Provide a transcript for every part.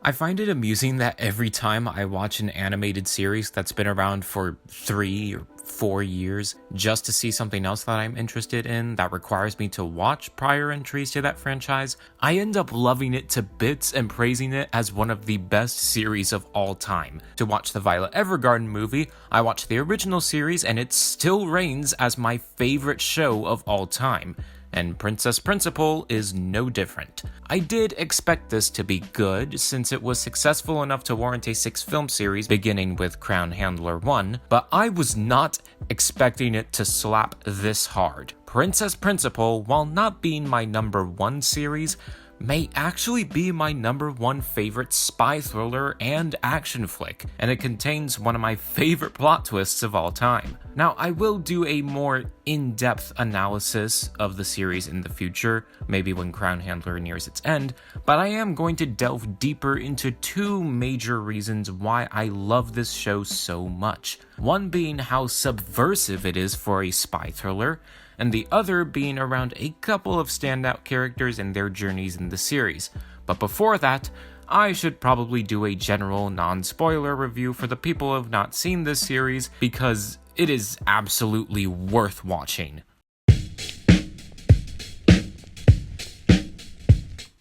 I find it amusing that every time I watch an animated series that's been around for 3 or 4 years just to see something else that I'm interested in that requires me to watch prior entries to that franchise, I end up loving it to bits and praising it as one of the best series of all time. To watch the Violet Evergarden movie, I watched the original series and it still reigns as my favorite show of all time. And Princess Principal is no different. I did expect this to be good, since it was successful enough to warrant a 6-film series beginning with Crown Handler 1, but I was not expecting it to slap this hard. Princess Principal, while not being my number 1 series, may actually be my number 1 favorite spy thriller and action flick, and it contains one of my favorite plot twists of all time. Now, I will do a more in-depth analysis of the series in the future, maybe when Crown Handler nears its end, but I am going to delve deeper into 2 major reasons why I love this show so much. One being how subversive it is for a spy thriller, and the other being around a couple of standout characters and their journeys in the series. But before that, I should probably do a general non-spoiler review for the people who have not seen this series, because it is absolutely worth watching.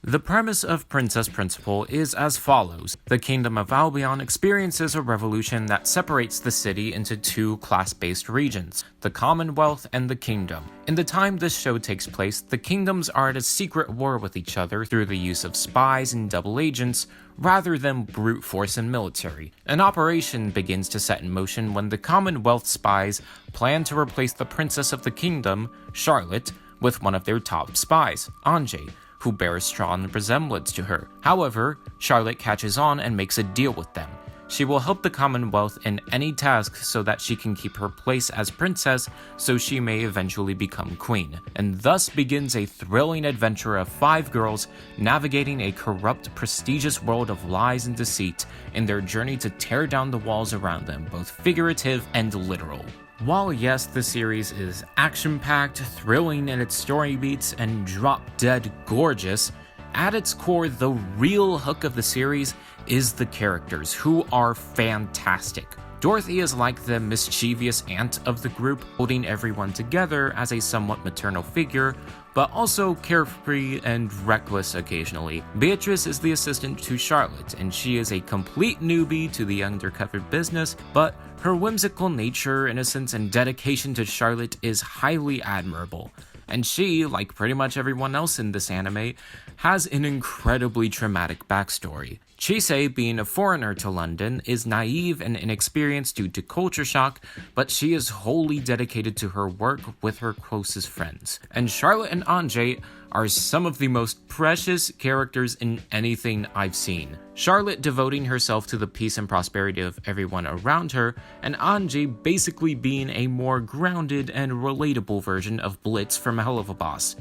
The premise of Princess Principal is as follows. The Kingdom of Albion experiences a revolution that separates the city into 2 class-based regions, the Commonwealth and the Kingdom. In the time this show takes place, the kingdoms are at a secret war with each other through the use of spies and double agents, rather than brute force and military. An operation begins to set in motion when the Commonwealth spies plan to replace the Princess of the Kingdom, Charlotte, with one of their top spies, Anjay, who bears strong resemblance to her. However, Charlotte catches on and makes a deal with them. She will help the Commonwealth in any task so that she can keep her place as princess, so she may eventually become queen. And thus begins a thrilling adventure of 5 girls navigating a corrupt, prestigious world of lies and deceit in their journey to tear down the walls around them, both figurative and literal. While yes, the series is action-packed, thrilling in its story beats, and drop-dead gorgeous, at its core, the real hook of the series is the characters, who are fantastic. Dorothy is like the mischievous aunt of the group, holding everyone together as a somewhat maternal figure, but also carefree and reckless occasionally. Beatrice is the assistant to Charlotte, and she is a complete newbie to the undercover business, but her whimsical nature, innocence, and dedication to Charlotte is highly admirable. And she, like pretty much everyone else in this anime, has an incredibly traumatic backstory. Chise, being a foreigner to London, is naive and inexperienced due to culture shock, but she is wholly dedicated to her work with her closest friends. And Charlotte and Anjay are some of the most precious characters in anything I've seen. Charlotte devoting herself to the peace and prosperity of everyone around her, and Anjay basically being a more grounded and relatable version of Blitz from Hell of a Boss.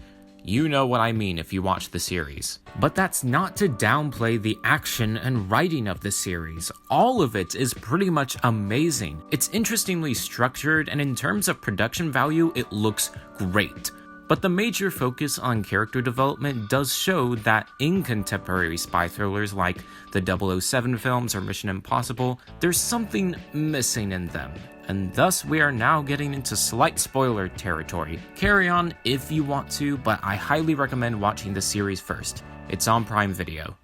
You know what I mean if you watch the series. But that's not to downplay the action and writing of the series. All of it is pretty much amazing. It's interestingly structured, and in terms of production value, it looks great. But the major focus on character development does show that in contemporary spy thrillers like the 007 films or Mission Impossible, there's something missing in them. And thus we are now getting into slight spoiler territory. Carry on if you want to, but I highly recommend watching the series first. It's on Prime Video.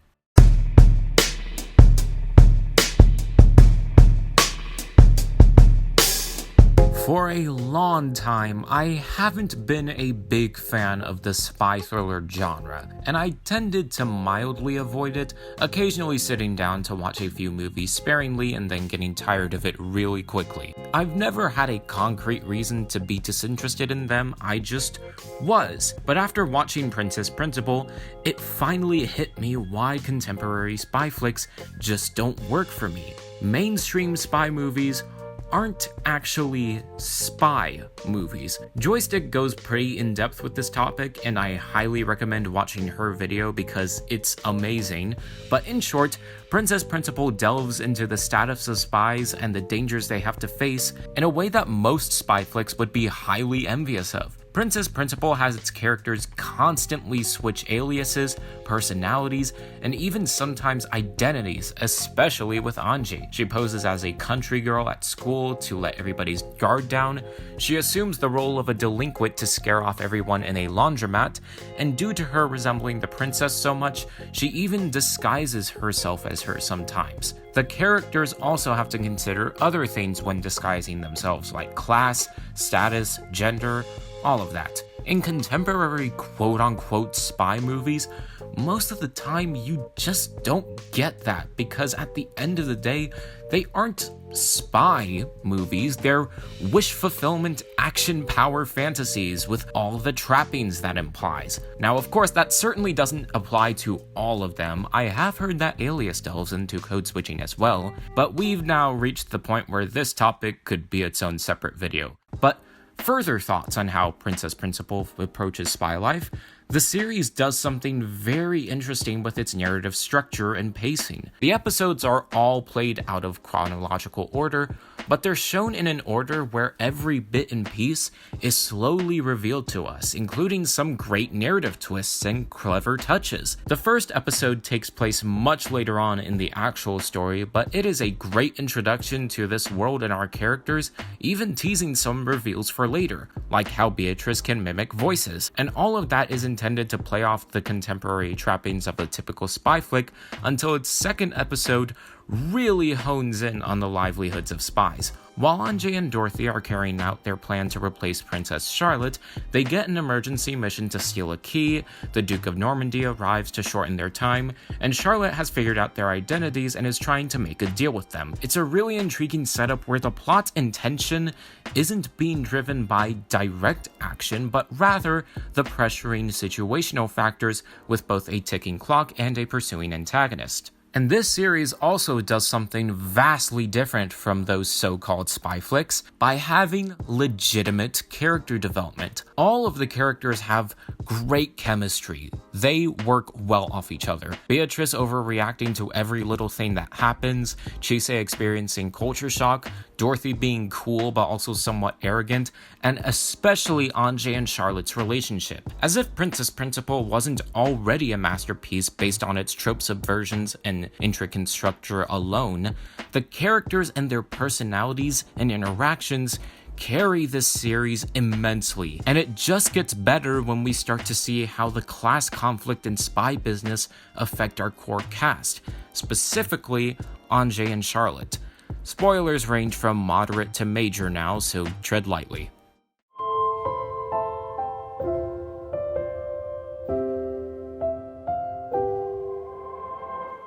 For a long time, I haven't been a big fan of the spy thriller genre, and I tended to mildly avoid it, occasionally sitting down to watch a few movies sparingly and then getting tired of it really quickly. I've never had a concrete reason to be disinterested in them, I just was. But after watching Princess Principal, it finally hit me why contemporary spy flicks just don't work for me. Mainstream spy movies aren't actually spy movies. Joystick goes pretty in-depth with this topic, and I highly recommend watching her video because it's amazing. But in short, Princess Principal delves into the status of spies and the dangers they have to face in a way that most spy flicks would be highly envious of. Princess Principal has its characters constantly switch aliases, personalities, and even sometimes identities, especially with Anji. She poses as a country girl at school to let everybody's guard down, she assumes the role of a delinquent to scare off everyone in a laundromat, and due to her resembling the princess so much, she even disguises herself as her sometimes. The characters also have to consider other things when disguising themselves, like class, status, gender, all of that. In contemporary quote-unquote spy movies, most of the time you just don't get that, because at the end of the day, they aren't spy movies, they're wish fulfillment action power fantasies with all the trappings that implies. Now, of course, that certainly doesn't apply to all of them. I have heard that Alias delves into code switching as well, but we've now reached the point where this topic could be its own separate video. But further thoughts on how Princess Principal approaches spy life, the series does something very interesting with its narrative structure and pacing. The episodes are all played out of chronological order, but they're shown in an order where every bit and piece is slowly revealed to us, including some great narrative twists and clever touches. The first episode takes place much later on in the actual story, but it is a great introduction to this world and our characters, even teasing some reveals for later, like how Beatrice can mimic voices, and all of that is intended to play off the contemporary trappings of a typical spy flick until its second episode really hones in on the livelihoods of spies. While Anjay and Dorothy are carrying out their plan to replace Princess Charlotte, they get an emergency mission to steal a key, the Duke of Normandy arrives to shorten their time, and Charlotte has figured out their identities and is trying to make a deal with them. It's a really intriguing setup where the plot and tension isn't being driven by direct action, but rather the pressuring situational factors with both a ticking clock and a pursuing antagonist. And this series also does something vastly different from those so-called spy flicks by having legitimate character development. All of the characters have great chemistry. They work well off each other. Beatrice overreacting to every little thing that happens, Chise experiencing culture shock, Dorothy being cool but also somewhat arrogant, and especially Anjay and Charlotte's relationship. As if Princess Principal wasn't already a masterpiece based on its trope subversions and intricate structure alone, the characters and their personalities and interactions carry this series immensely, and it just gets better when we start to see how the class conflict and spy business affect our core cast, specifically Anjay and Charlotte. Spoilers range from moderate to major now, so tread lightly.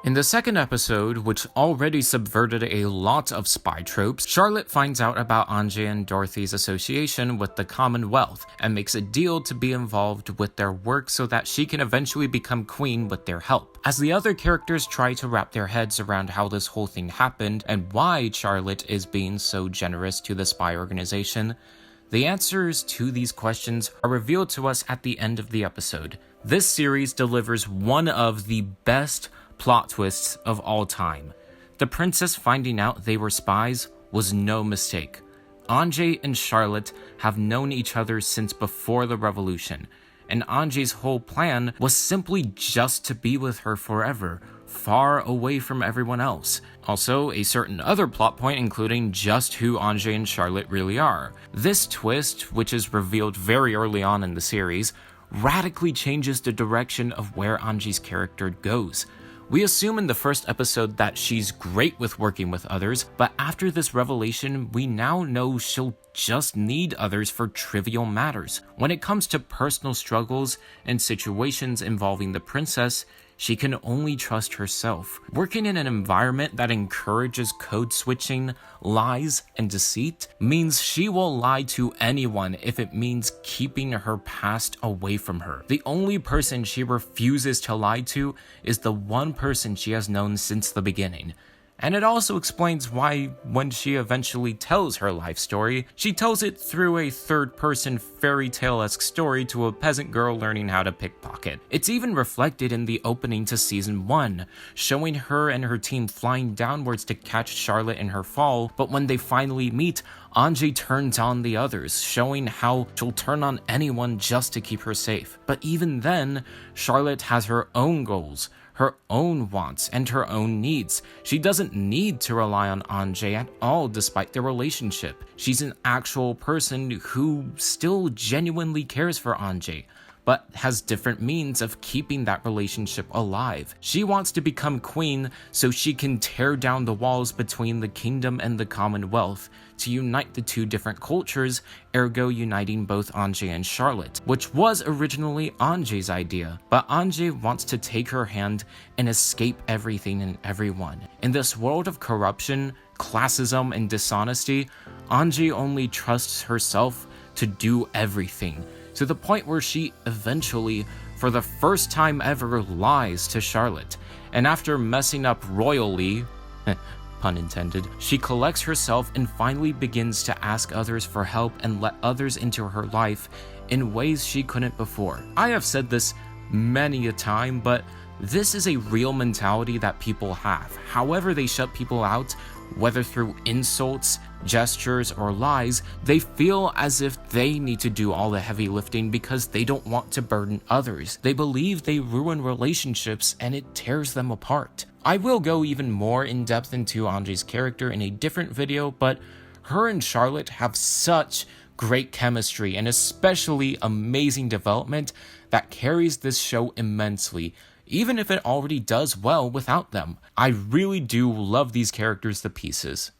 In the second episode, which already subverted a lot of spy tropes, Charlotte finds out about Anjay and Dorothy's association with the Commonwealth and makes a deal to be involved with their work so that she can eventually become queen with their help. As the other characters try to wrap their heads around how this whole thing happened and why Charlotte is being so generous to the spy organization, the answers to these questions are revealed to us at the end of the episode. This series delivers one of the best plot twists of all time. The princess finding out they were spies was no mistake. Anjay and Charlotte have known each other since before the revolution, and Anjay's whole plan was simply just to be with her forever, far away from everyone else. Also, a certain other plot point including just who Anjay and Charlotte really are. This twist, which is revealed very early on in the series, radically changes the direction of where Anjay's character goes. We assume in the first episode that she's great with working with others, but after this revelation, we now know she'll just need others for trivial matters. When it comes to personal struggles and situations involving the princess, she can only trust herself. Working in an environment that encourages code switching, lies, and deceit means she will lie to anyone if it means keeping her past away from her. The only person she refuses to lie to is the one person she has known since the beginning, And it also explains why, when she eventually tells her life story, she tells it through a third-person fairy tale-esque story to a peasant girl learning how to pickpocket. It's even reflected in the opening to Season 1, showing her and her team flying downwards to catch Charlotte in her fall, but when they finally meet, Anjay turns on the others, showing how she'll turn on anyone just to keep her safe. But even then, Charlotte has her own goals, her own wants, and her own needs. She doesn't need to rely on Anjay at all despite their relationship. She's an actual person who still genuinely cares for Anjay, but has different means of keeping that relationship alive. She wants to become queen so she can tear down the walls between the kingdom and the Commonwealth to unite the two different cultures, ergo uniting both Anjay and Charlotte, which was originally Anjay's idea, but Anjay wants to take her hand and escape everything and everyone. In this world of corruption, classism, and dishonesty, Anjay only trusts herself to do everything, to the point where she eventually, for the first time ever, lies to Charlotte. And after messing up royally, pun intended, she collects herself and finally begins to ask others for help and let others into her life in ways she couldn't before. I have said this many a time, but this is a real mentality that people have. However they shut people out, whether through insults, gestures, or lies, they feel as if they need to do all the heavy lifting because they don't want to burden others. They believe they ruin relationships and it tears them apart. I will go even more in depth into Anjay's character in a different video, but her and Charlotte have such great chemistry and especially amazing development that carries this show immensely, even if it already does well without them. I really do love these characters to pieces.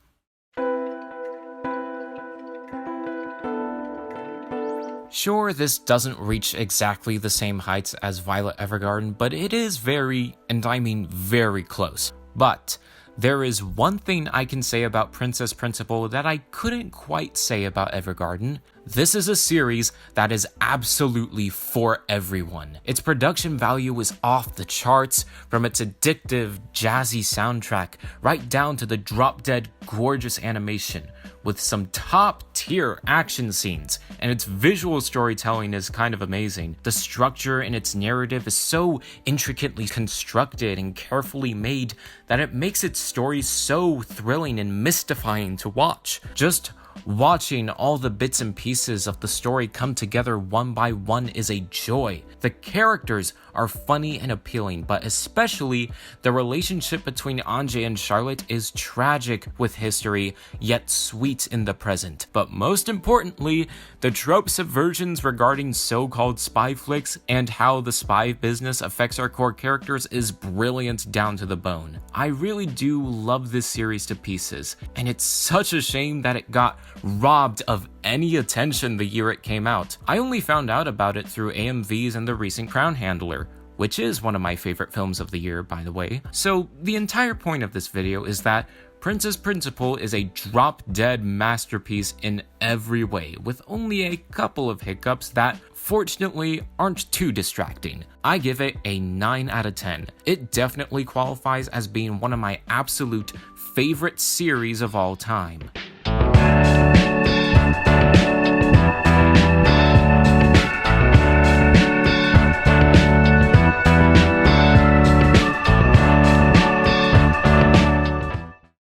Sure, this doesn't reach exactly the same heights as Violet Evergarden, but it is very, and I mean very close. But there is one thing I can say about Princess Principal that I couldn't quite say about Evergarden. This is a series that is absolutely for everyone. Its production value is off the charts, from its addictive, jazzy soundtrack right down to the drop-dead gorgeous animation, with some top-tier action scenes, and its visual storytelling is kind of amazing. The structure in its narrative is so intricately constructed and carefully made that it makes its story so thrilling and mystifying to watch. Just watching all the bits and pieces of the story come together one by one is a joy. The characters are funny and appealing, but especially the relationship between Anjay and Charlotte is tragic with history, yet sweet in the present. But most importantly, the trope subversions regarding so-called spy flicks and how the spy business affects our core characters is brilliant down to the bone. I really do love this series to pieces, and it's such a shame that it got robbed of any attention the year it came out. I only found out about it through AMVs and the recent Crown Handler, which is one of my favorite films of the year, by the way. So the entire point of this video is that Princess Principal is a drop-dead masterpiece in every way, with only a couple of hiccups that, fortunately, aren't too distracting. I give it a 9 out of 10. It definitely qualifies as being one of my absolute favorite series of all time.